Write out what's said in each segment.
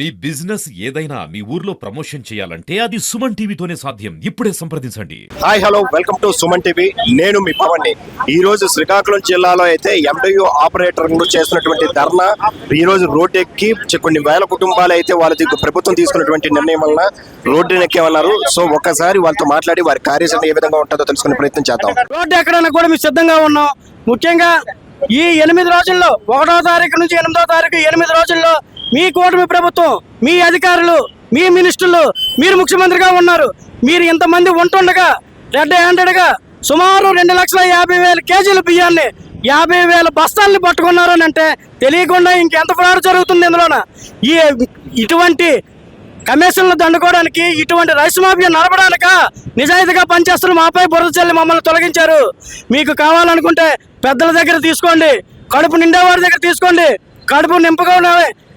మీ business ఏదైనా మీ ఊర్లో promotion చేయాలంటే అది సుమన్ టీవీతోనే సాధ్యం. ఇప్పుడే సంప్రదించండి. Hi hello welcome to Suman TV. నేను మీ పవన్. ఈ రోజు శ్రీకాకుళం జిల్లాలో అయితే ఎండియు ఆపరేటర్లు చేస్తున్నటువంటి ధర్నా ఈ రోజు రోడ్డు ఎక్కి కొన్ని వేల కుటుంబాలు అయితే వాళ్ళ ప్రభుత్వం తీసుకున్నటువంటి నిర్ణయం వలన రోడ్డు ఎక్కేమన్నారు. సో ఒక్కసారి వాళ్ళతో మాట్లాడి వారి కార్యాచరణ ఏ విధంగా ఉంటుందో తెలుసుకునే ప్రయత్నం చేద్దాం. రోడ్డు ఎక్కడానికి కూడా మేము సిద్ధంగా ఉన్నాం. ముఖ్యంగా ఈ 8 రోజుల్లో 1వ తారీఖు నుంచి 8వ తారీఖు 8 రోజుల్లో మీ కూటమి ప్రభుత్వం, మీ అధికారులు, మీ మినిస్టర్లు, మీరు ముఖ్యమంత్రిగా ఉన్నారు. మీరు ఇంతమంది ఉంటుండగా రెడ్ హ్యాండెడ్గా సుమారు 2,50,000 కేజీల బియ్యాన్ని 50,000 బస్తాలని పట్టుకున్నారు అని అంటే తెలియకుండా ఇంకెంత ఫ్రాడ్ జరుగుతుంది ఇందులోన. ఇటువంటి కమిషన్లు దండుకోవడానికి, ఇటువంటి రైస్ మాఫియా నడపడానిక నిజాయితీగా పనిచేస్తున్న మాపై బురద చల్లి మమ్మల్ని తొలగించారు. మీకు కావాలనుకుంటే పెద్దల దగ్గర తీసుకోండి, కడుపు నిండేవారి దగ్గర తీసుకోండి. కడుపు నింపుగా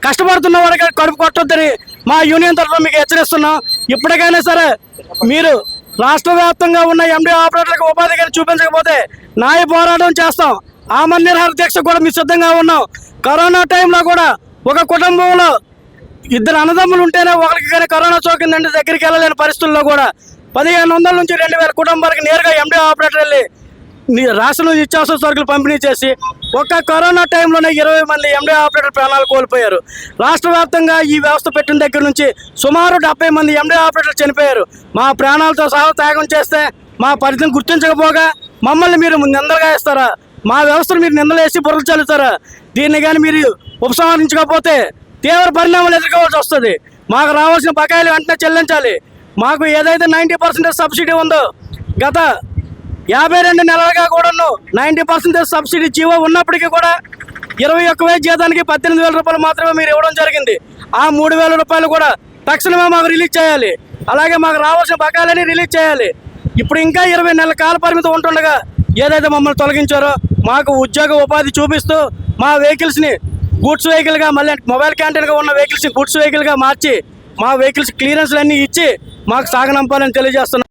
కష్టపడుతున్న వారికి కడుపు కొట్టొద్దని మా యూనియన్ తరఫున మీకు హెచ్చరిస్తున్నాం. ఇప్పటికైనా సరే మీరు రాష్ట్ర వ్యాప్తంగా ఉన్న ఎండి ఆపరేటర్లకు ఉపాధి కానీ చూపించకపోతే న్యాయ పోరాటం చేస్తాం. ఆమరణ నిరాహార దీక్ష కూడా మేము సిద్ధంగా ఉన్నాం. కరోనా టైంలో కూడా ఒక కుటుంబంలో 2 అన్నదమ్ములు ఉంటేనే ఒకరికి కానీ కరోనా సోకిందంటే దగ్గరికి వెళ్ళలేని పరిస్థితుల్లో కూడా 1,500 నుంచి 2,000 కుటుంబాలకు నేరుగా ఎండి ఆపరేటర్ వెళ్ళి రాష్ట్రంలో నిత్యావసర సరుకులు పంపిణీ చేసి ఒక్క కరోనా టైంలోనే 20 మంది ఎండి ఆపరేటర్ ప్రాణాలు కోల్పోయారు. రాష్ట్ర వ్యాప్తంగా ఈ వ్యవస్థ పెట్టిన దగ్గర నుంచి సుమారు 70 మంది ఎండి ఆపరేటర్లు చనిపోయారు. మా ప్రాణాలతో సహా త్యాగం చేస్తే మా పరిధిని గుర్తించకపోగా మమ్మల్ని మీరు నిందలుగా ఇస్తారా? మా వ్యవస్థను మీరు నిందలేసి బుర్రలు చల్లుతారా? దీన్ని కానీ మీరు ఉపసంహరించకపోతే తీవ్ర పరిణామాలు ఎదుర్కోవాల్సి వస్తుంది. మాకు రావాల్సిన బకాయిలు వెంటనే చెల్లించాలి. మాకు ఏదైతే 90% సబ్సిడీ ఉందో గత 52 నెలలుగా కూడాను 90% సబ్సిడీ జీవో ఉన్నప్పటికీ కూడా 21,000 జీతానికి 18,000 రూపాయలు మాత్రమే మీరు ఇవ్వడం జరిగింది. ఆ 3,000 రూపాయలు కూడా తక్షణమే మాకు రిలీజ్ చేయాలి. అలాగే మాకు రావాల్సిన బకాయిలని రిలీజ్ చేయాలి. ఇప్పుడు ఇంకా 20 నెలల కాల పరిమితి ఉంటుండగా ఏదైతే మమ్మల్ని తొలగించారో మాకు ఉద్యోగ ఉపాధి చూపిస్తూ మా వెహికల్స్ని గూడ్స్ వెహికల్గా, మళ్ళీ మొబైల్ క్యాంటీన్గా ఉన్న వెహికల్స్ని గూడ్స్ వెహికల్గా మార్చి మా వెహికల్స్ క్లియరెన్స్లు అన్నీ ఇచ్చి మాకు సాగనంపాలని తెలియజేస్తున్నాం.